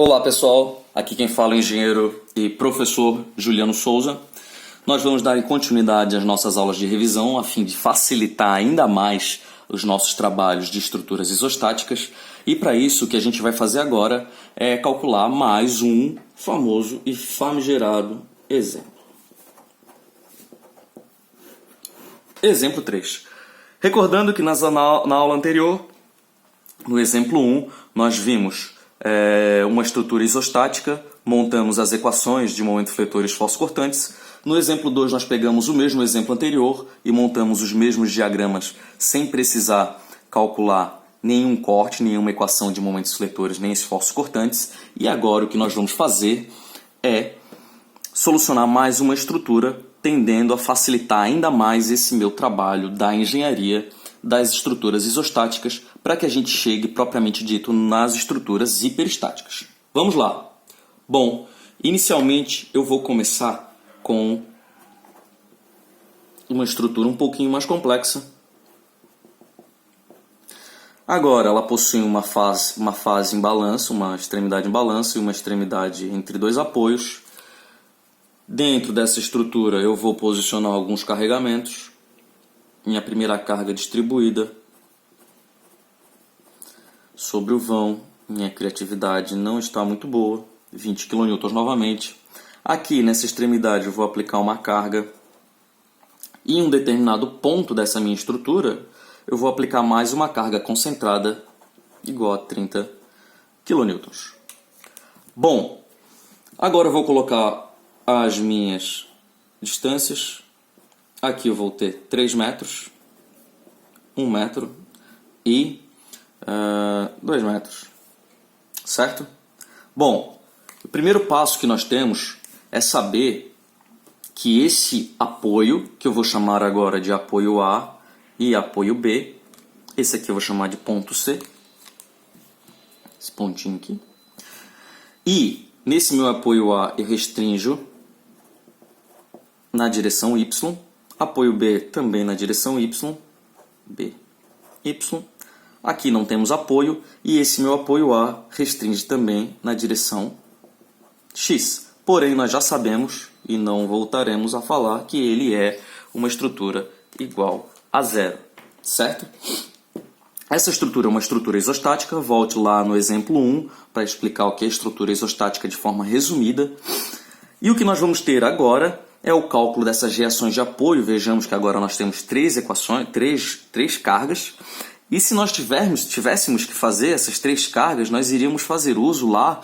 Olá pessoal, aqui quem fala é o engenheiro e professor Juliano Souza. Nós vamos dar continuidade às nossas aulas de revisão a fim de facilitar ainda mais os nossos trabalhos de estruturas isostáticas, e para isso o que a gente vai fazer agora é calcular mais um famoso e famigerado exemplo. Exemplo 3. Recordando que na aula anterior, no exemplo 1, nós vimos uma estrutura isostática, montamos as equações de momento fletor e esforço cortantes. No exemplo 2, nós pegamos o mesmo exemplo anterior e montamos os mesmos diagramas sem precisar calcular nenhum corte, nenhuma equação de momentos fletores, nem esforços cortantes. E agora o que nós vamos fazer é solucionar mais uma estrutura, tendendo a facilitar ainda mais esse meu trabalho da engenharia das estruturas isostáticas, para que a gente chegue propriamente dito nas estruturas hiperestáticas. Vamos lá! Bom, inicialmente eu vou começar com uma estrutura um pouquinho mais complexa. Agora ela possui uma fase em balanço, uma extremidade em balanço e uma extremidade entre dois apoios. Dentro dessa estrutura eu vou posicionar alguns carregamentos. Minha primeira carga distribuída sobre o vão. Minha criatividade não está muito boa, 20 kN novamente. Aqui nessa extremidade eu vou aplicar uma carga. E em um determinado ponto dessa minha estrutura eu vou aplicar mais uma carga concentrada igual a 30 kN. Bom, agora eu vou colocar as minhas distâncias. Aqui eu vou ter 3 metros, 1 metro e 2 metros, certo? Bom, o primeiro passo que nós temos é saber que esse apoio, que eu vou chamar agora de apoio A e apoio B, esse aqui eu vou chamar de ponto C, esse pontinho aqui, e nesse meu apoio A eu restringo na direção Y, apoio B também na direção Y, B, Y. Aqui não temos apoio e esse meu apoio A restringe também na direção X. Porém, nós já sabemos e não voltaremos a falar que ele é uma estrutura igual a zero, certo? Essa estrutura é uma estrutura isostática. Volte lá no exemplo 1 para explicar o que é estrutura isostática de forma resumida. E o que nós vamos ter agora é o cálculo dessas reações de apoio. Vejamos que agora nós temos três cargas. E se nós tivéssemos que fazer essas 3 cargas, nós iríamos fazer uso lá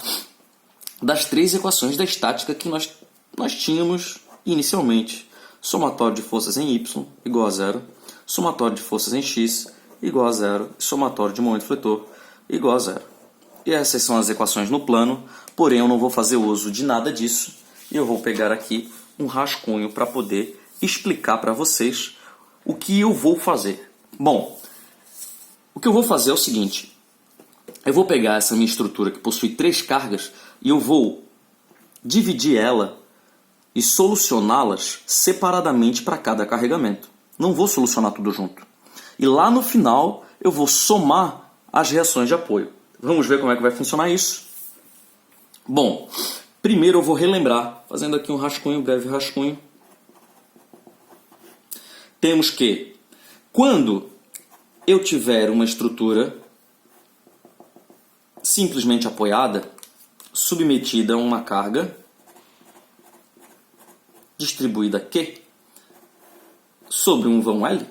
das 3 equações da estática que nós tínhamos inicialmente. Somatório de forças em Y igual a zero, somatório de forças em X igual a zero, e somatório de momento fletor igual a zero. E essas são as equações no plano, porém eu não vou fazer uso de nada disso. E eu vou pegar aqui um rascunho para poder explicar para vocês o que eu vou fazer. Bom, o que eu vou fazer é o seguinte. Eu vou pegar essa minha estrutura que possui 3 cargas e eu vou dividir ela e solucioná-las separadamente para cada carregamento. Não vou solucionar tudo junto. E lá no final eu vou somar as reações de apoio. Vamos ver como é que vai funcionar isso? Bom, primeiro eu vou relembrar, fazendo aqui um rascunho, breve rascunho. Temos que, quando eu tiver uma estrutura simplesmente apoiada, submetida a uma carga distribuída Q sobre um vão L,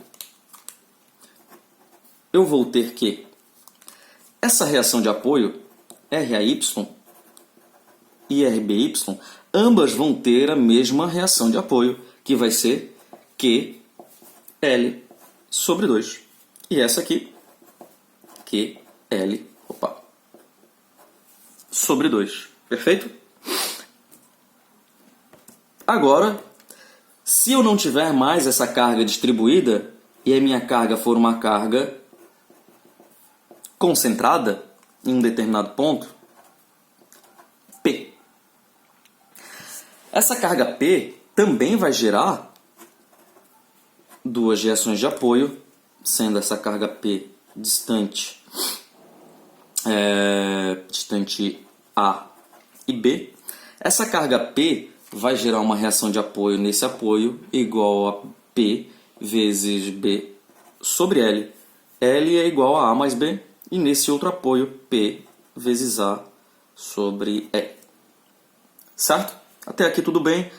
eu vou ter que essa reação de apoio, RAY e RBY, ambas vão ter a mesma reação de apoio, que vai ser QL sobre 2. E essa aqui, QL, sobre 2. Perfeito? Agora, se eu não tiver mais essa carga distribuída, e a minha carga for uma carga concentrada em um determinado ponto, P. Essa carga P também vai gerar 2 reações de apoio, sendo essa carga P distante A e B. Essa carga P vai gerar uma reação de apoio nesse apoio igual a P vezes B sobre L. L é igual a A mais B, e nesse outro apoio, P vezes A sobre E. Certo? Até aqui tudo bem.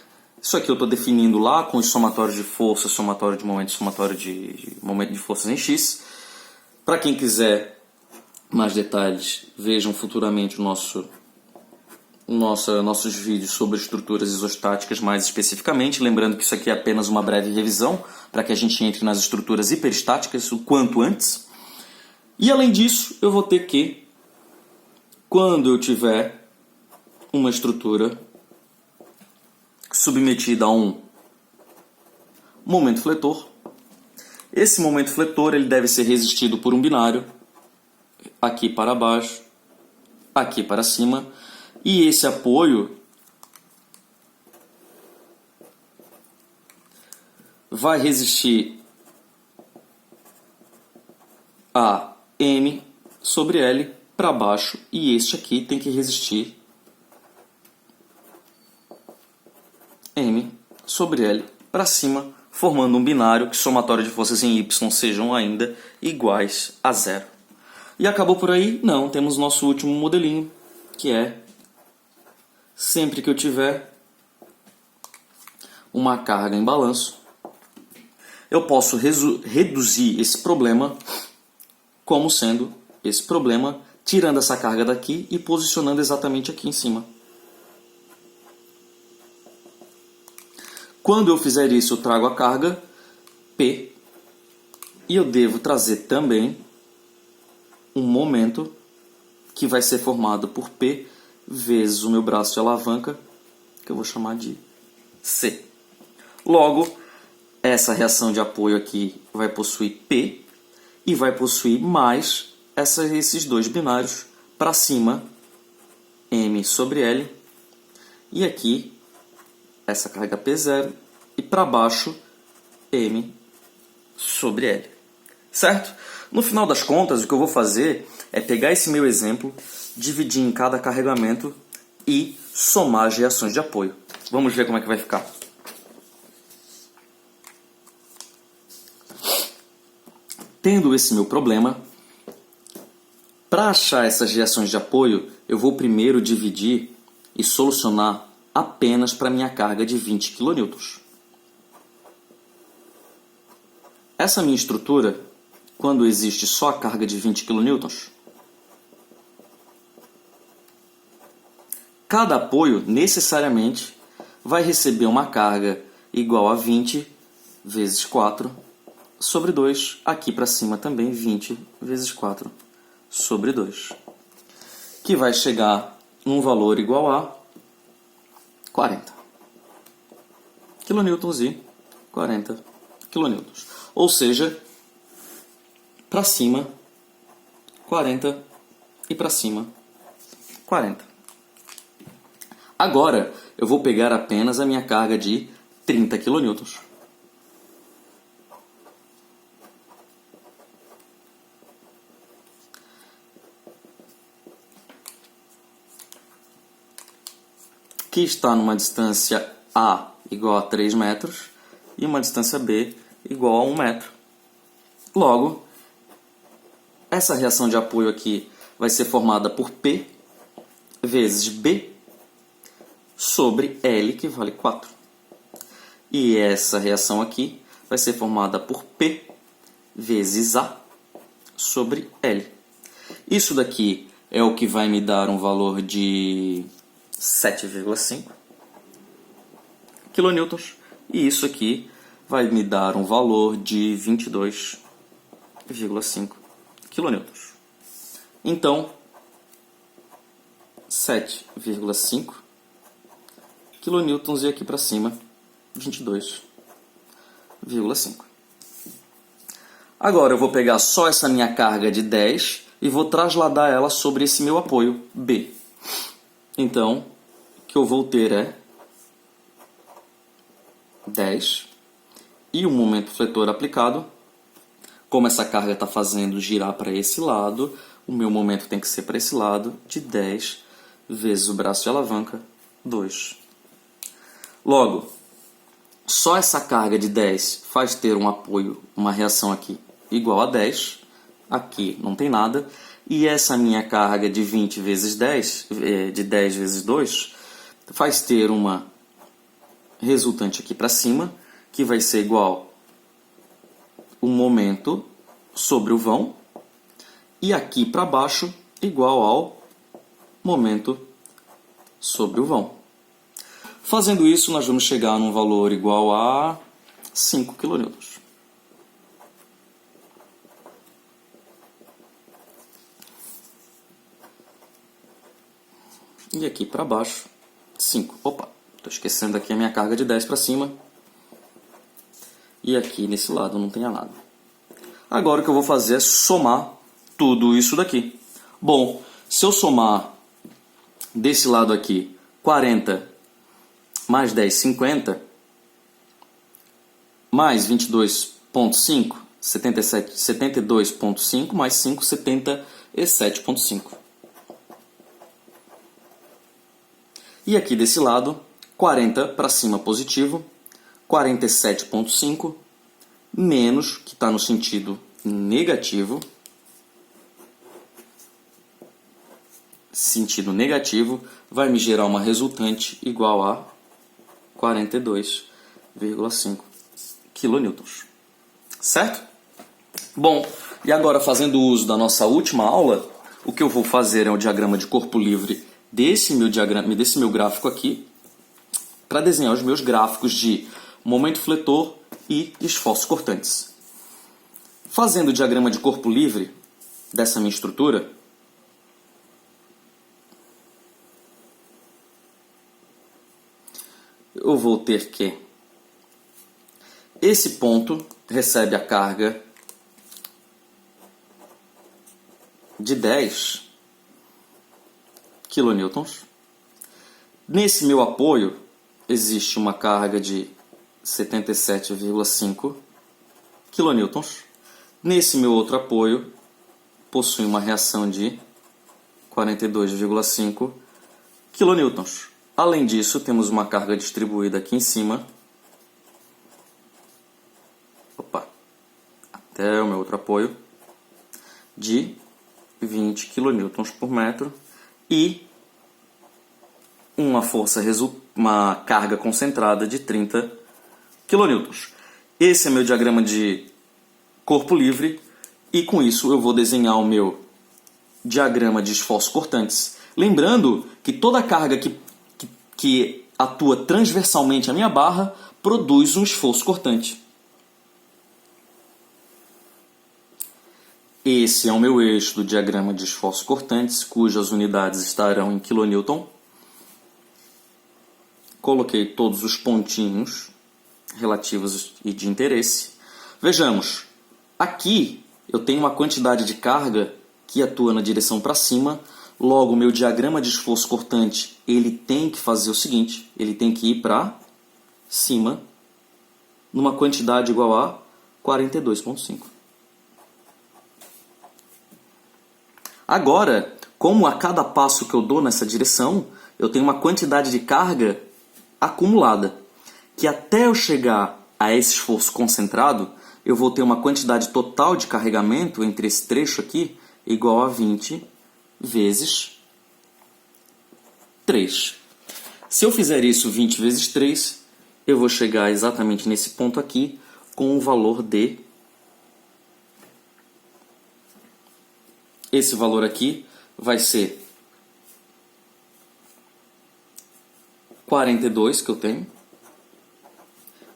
Isso aqui eu estou definindo lá com os somatórios de força, somatório de momento, somatório de momento de forças em X. Para quem quiser mais detalhes, vejam futuramente nossos vídeos sobre estruturas isostáticas mais especificamente. Lembrando que isso aqui é apenas uma breve revisão para que a gente entre nas estruturas hiperestáticas o quanto antes. E além disso, eu vou ter que, quando eu tiver uma estrutura submetida a um momento fletor, esse momento fletor ele deve ser resistido por um binário, aqui para baixo, aqui para cima, e esse apoio vai resistir a M sobre L para baixo, e este aqui tem que resistir M sobre L para cima, formando um binário que somatório de forças em Y sejam ainda iguais a zero. E acabou por aí? Não, temos nosso último modelinho, que é sempre que eu tiver uma carga em balanço, eu posso reduzir esse problema como sendo esse problema, tirando essa carga daqui e posicionando exatamente aqui em cima. Quando eu fizer isso, eu trago a carga P e eu devo trazer também um momento que vai ser formado por P vezes o meu braço de alavanca, que eu vou chamar de C. Logo, essa reação de apoio aqui vai possuir P e vai possuir mais esses dois binários para cima, M sobre L, e aqui essa carga P0 e para baixo, M sobre L. Certo? No final das contas, o que eu vou fazer é pegar esse meu exemplo, dividir em cada carregamento e somar as reações de apoio. Vamos ver como é que vai ficar. Tendo esse meu problema, para achar essas reações de apoio, eu vou primeiro dividir e solucionar apenas para minha carga de 20 kN. Essa minha estrutura, quando existe só a carga de 20 kN, cada apoio necessariamente vai receber uma carga igual a 20 vezes 4 sobre 2, aqui para cima também 20 vezes 4 sobre 2, que vai chegar num valor igual a 40 kN e 40 kN. Ou seja, para cima 40 e para cima 40. Agora eu vou pegar apenas a minha carga de 30 kN. Que está numa distância A igual a 3 metros e uma distância B igual a 1 metro. Logo, essa reação de apoio aqui vai ser formada por P vezes B sobre L, que vale 4. E essa reação aqui vai ser formada por P vezes A sobre L. Isso daqui é o que vai me dar um valor de 7,5 kN, e isso aqui vai me dar um valor de 22,5 kN. Então, 7,5 kN e aqui para cima 22,5. Agora eu vou pegar só essa minha carga de 10 e vou trasladar ela sobre esse meu apoio B. Então, o que eu vou ter é 10 e o momento fletor aplicado. Como essa carga está fazendo girar para esse lado, o meu momento tem que ser para esse lado, de 10 vezes o braço de alavanca, 2. Logo, só essa carga de 10 faz ter um apoio, uma reação aqui igual a 10. Aqui não tem nada. E essa minha carga de 20 vezes 10, de 10 vezes 2, faz ter uma resultante aqui para cima, que vai ser igual o momento sobre o vão, e aqui para baixo igual ao momento sobre o vão. Fazendo isso, nós vamos chegar num valor igual a 5 kN. E aqui para baixo, 5. Opa, estou esquecendo aqui a minha carga de 10 para cima. E aqui nesse lado não tenha nada. Agora o que eu vou fazer é somar tudo isso daqui. Bom, se eu somar desse lado aqui 40 mais 10, 50, mais 22,5, 72,5, mais 5, 77,5. E aqui desse lado, 40 para cima positivo, 47,5, menos, que está no sentido negativo, vai me gerar uma resultante igual a 42,5 kN. Certo? Bom, e agora fazendo uso da nossa última aula, o que eu vou fazer é o diagrama de corpo livre desse meu gráfico aqui, para desenhar os meus gráficos de momento fletor e esforços cortantes. Fazendo o diagrama de corpo livre dessa minha estrutura, eu vou ter que esse ponto recebe a carga de 10 kN. Nesse meu apoio existe uma carga de 77,5 kN. Nesse meu outro apoio possui uma reação de 42,5 kN. Além disso, temos uma carga distribuída aqui em cima. Até o meu outro apoio de 20 kN por metro e uma carga concentrada de 30 kN. Esse é meu diagrama de corpo livre e com isso eu vou desenhar o meu diagrama de esforços cortantes. Lembrando que toda carga que atua transversalmente à minha barra produz um esforço cortante. Esse é o meu eixo do diagrama de esforços cortantes, cujas unidades estarão em kN. Coloquei todos os pontinhos relativos e de interesse. Vejamos, aqui eu tenho uma quantidade de carga que atua na direção para cima. Logo, o meu diagrama de esforço cortante ele tem que fazer o seguinte, ele tem que ir para cima numa quantidade igual a 42,5. Agora, como a cada passo que eu dou nessa direção, eu tenho uma quantidade de carga acumulada, que até eu chegar a esse esforço concentrado, eu vou ter uma quantidade total de carregamento entre esse trecho aqui igual a 20 vezes 3. Se eu fizer isso 20 vezes 3, eu vou chegar exatamente nesse ponto aqui com o valor de... Esse valor aqui vai ser 42 que eu tenho,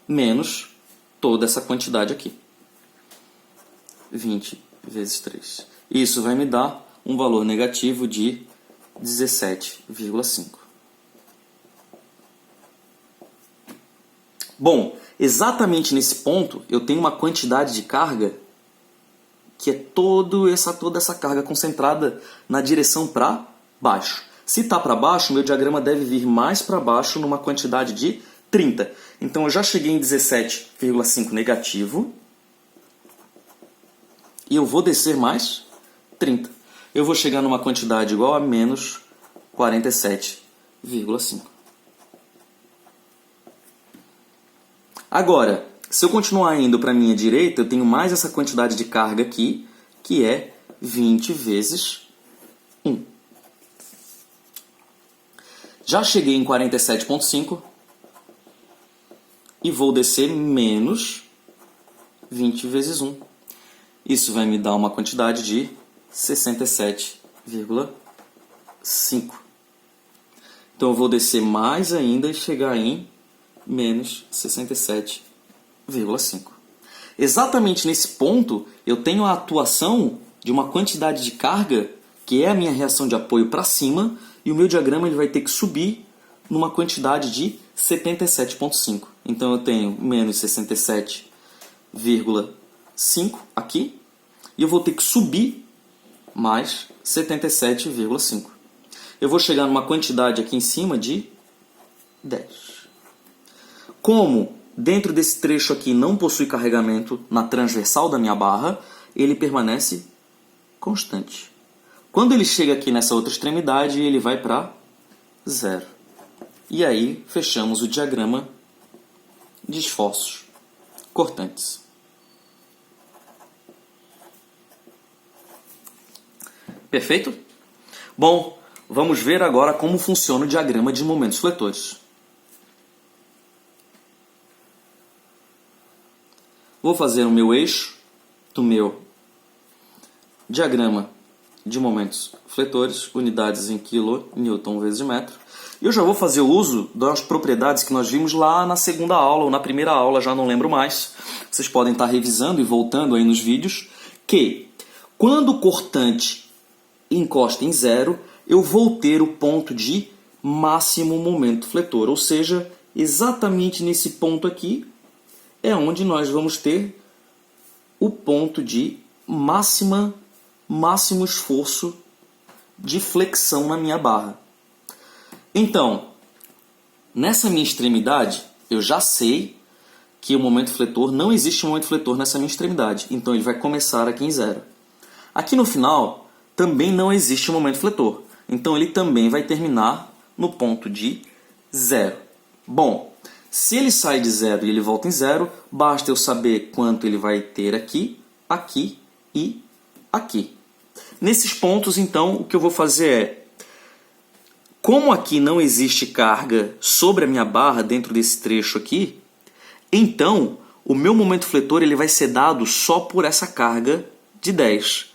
menos toda essa quantidade aqui. 20 vezes 3. Isso vai me dar um valor negativo de 17,5. Bom, exatamente nesse ponto eu tenho uma quantidade de carga que é toda essa carga concentrada na direção para baixo. Se está para baixo, meu diagrama deve vir mais para baixo numa quantidade de 30. Então eu já cheguei em 17,5 negativo. E eu vou descer mais 30. Eu vou chegar numa quantidade igual a menos 47,5. Agora, se eu continuar indo para a minha direita, eu tenho mais essa quantidade de carga aqui, que é 20 vezes 1. Já cheguei em 47,5 e vou descer menos 20 vezes 1. Isso vai me dar uma quantidade de 67,5. Então eu vou descer mais ainda e chegar em menos 67,5. Exatamente nesse ponto, eu tenho a atuação de uma quantidade de carga, que é a minha reação de apoio para cima, e o meu diagrama ele vai ter que subir numa quantidade de 77,5. Então eu tenho menos 67,5 aqui, e eu vou ter que subir mais 77,5. Eu vou chegar numa quantidade aqui em cima de 10. Como dentro desse trecho aqui não possui carregamento na transversal da minha barra, ele permanece constante. Quando ele chega aqui nessa outra extremidade, ele vai para 0. E aí fechamos o diagrama de esforços cortantes. Perfeito? Bom, vamos ver agora como funciona o diagrama de momentos fletores. Vou fazer o meu eixo do meu diagrama de momentos fletores, unidades em kN vezes metro. E eu já vou fazer o uso das propriedades que nós vimos lá na segunda aula ou na primeira aula, já não lembro mais. Vocês podem estar revisando e voltando aí nos vídeos, que quando o cortante encosta em 0, eu vou ter o ponto de máximo momento fletor, ou seja, exatamente nesse ponto aqui é onde nós vamos ter o ponto de máximo esforço de flexão na minha barra. Então, nessa minha extremidade, eu já sei que o momento fletor, não existe um momento fletor nessa minha extremidade, então ele vai começar aqui em 0. Aqui no final, também não existe um momento fletor, então ele também vai terminar no ponto de 0. Bom, se ele sai de 0 e ele volta em 0, basta eu saber quanto ele vai ter aqui, aqui e aqui. Nesses pontos, então, o que eu vou fazer é, como aqui não existe carga sobre a minha barra dentro desse trecho aqui, então o meu momento fletor ele vai ser dado só por essa carga de 10.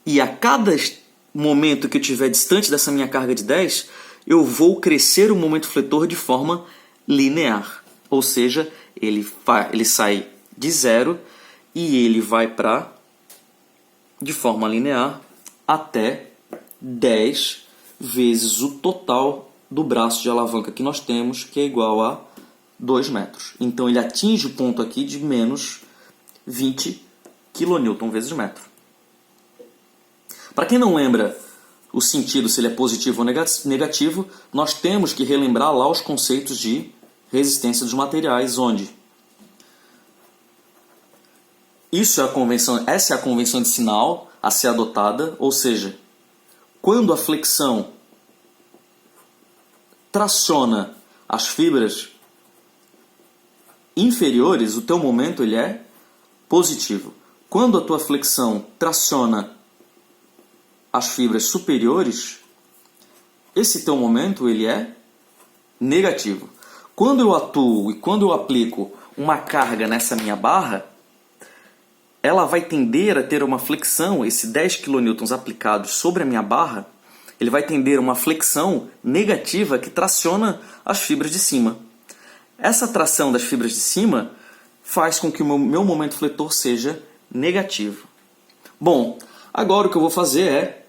E a cada momento que eu estiver distante dessa minha carga de 10, eu vou crescer o momento fletor de forma linear. Ou seja, ele sai de 0 e ele vai para, de forma linear, até 10 vezes o total do braço de alavanca que nós temos, que é igual a 2 metros. Então ele atinge o ponto aqui de menos 20 kN vezes metro. Para quem não lembra o sentido, se ele é positivo ou negativo, nós temos que relembrar lá os conceitos de resistência dos materiais, onde essa é a convenção de sinal a ser adotada, ou seja, quando a flexão traciona as fibras inferiores, o teu momento ele é positivo. Quando a tua flexão traciona as fibras superiores, esse teu momento ele é negativo. Quando eu atuo e quando eu aplico uma carga nessa minha barra, ela vai tender a ter uma flexão, esse 10 kN aplicados sobre a minha barra, ele vai tender a uma flexão negativa que traciona as fibras de cima. Essa tração das fibras de cima faz com que o meu momento fletor seja negativo. Bom, agora o que eu vou fazer é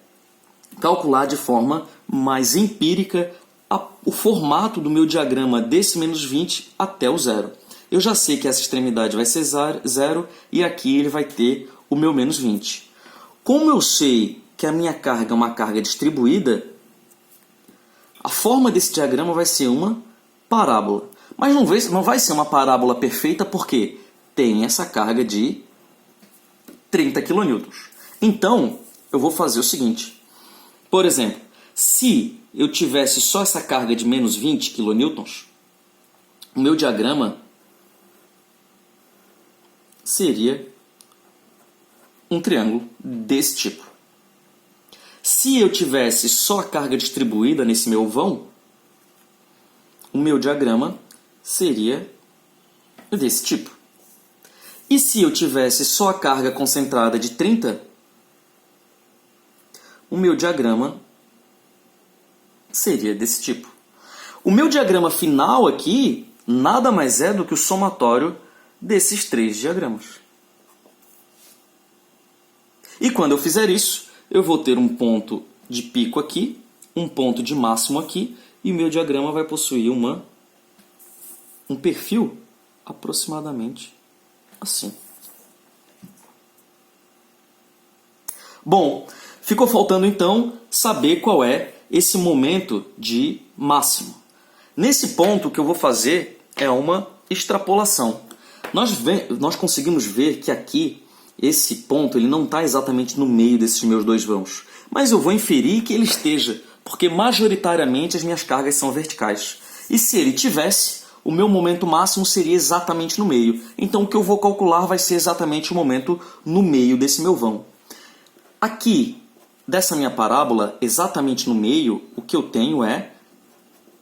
calcular de forma mais empírica o formato do meu diagrama desse menos 20 até o 0. Eu já sei que essa extremidade vai ser 0 e aqui ele vai ter o meu menos 20. Como eu sei que a minha carga é uma carga distribuída, a forma desse diagrama vai ser uma parábola. Mas não vai ser uma parábola perfeita porque tem essa carga de 30 kN. Então, eu vou fazer o seguinte. Por exemplo, se eu tivesse só essa carga de menos 20 kN, o meu diagrama seria um triângulo desse tipo. Se eu tivesse só a carga distribuída nesse meu vão, o meu diagrama seria desse tipo. E se eu tivesse só a carga concentrada de 30, o meu diagrama seria desse tipo. O meu diagrama final aqui nada mais é do que o somatório desses três diagramas. E quando eu fizer isso, eu vou ter um ponto de pico aqui, um ponto de máximo aqui, e o meu diagrama vai possuir um perfil aproximadamente assim. Bom, ficou faltando então saber qual é esse momento de máximo. Nesse ponto, o que eu vou fazer é uma extrapolação. Nós conseguimos ver que aqui, esse ponto, ele não está exatamente no meio desses meus dois vãos. Mas eu vou inferir que ele esteja, porque majoritariamente as minhas cargas são verticais. E se ele tivesse, o meu momento máximo seria exatamente no meio. Então o que eu vou calcular vai ser exatamente o momento no meio desse meu vão. Aqui, dessa minha parábola, exatamente no meio, o que eu tenho é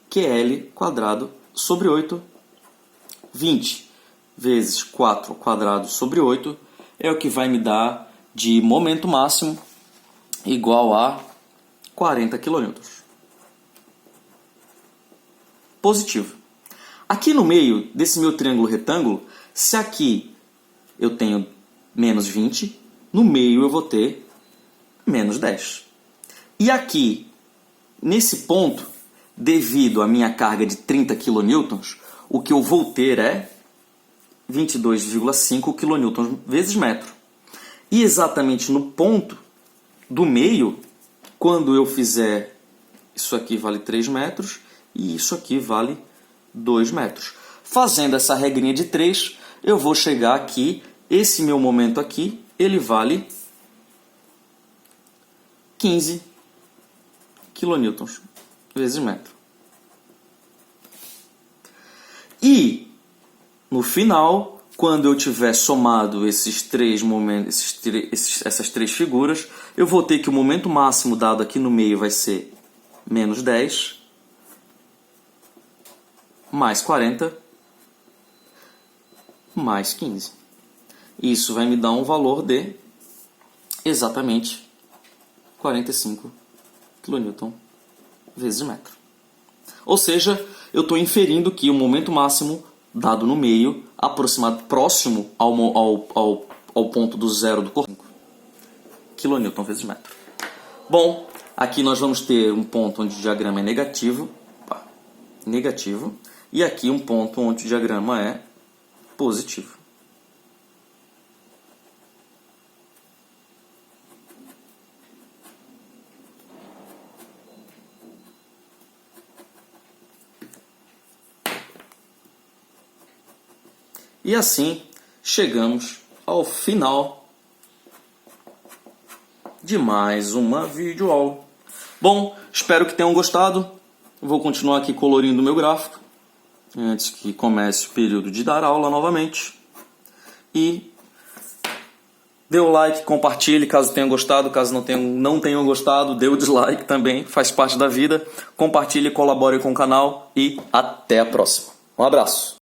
QL² sobre 8, 20 vezes 4² sobre 8, é o que vai me dar de momento máximo igual a 40 kN. Positivo. Aqui no meio desse meu triângulo retângulo, se aqui eu tenho menos 20, no meio eu vou ter menos 10. E aqui, nesse ponto, devido à minha carga de 30 kN, o que eu vou ter é 22,5 kN vezes metro. E exatamente no ponto do meio, quando eu fizer isso aqui vale 3 metros e isso aqui vale 2 metros. Fazendo essa regrinha de 3, eu vou chegar aqui, esse meu momento aqui, ele vale 15 kN vezes metro. E, no final, quando eu tiver somado esses três momentos, essas três figuras, eu vou ter que o momento máximo dado aqui no meio vai ser menos 10, mais 40, mais 15. Isso vai me dar um valor de exatamente 45 kN vezes metro. Ou seja, eu estou inferindo que o momento máximo dado no meio, aproximado próximo ao ponto do zero do corpo, kN vezes metro. Bom, aqui nós vamos ter um ponto onde o diagrama é negativo, e aqui um ponto onde o diagrama é positivo. E assim chegamos ao final de mais uma videoaula. Bom, espero que tenham gostado. Vou continuar aqui colorindo o meu gráfico antes que comece o período de dar aula novamente. E dê o like, compartilhe caso tenham gostado. Caso não tenham gostado, dê o dislike também, faz parte da vida. Compartilhe, colabore com o canal e até a próxima. Um abraço!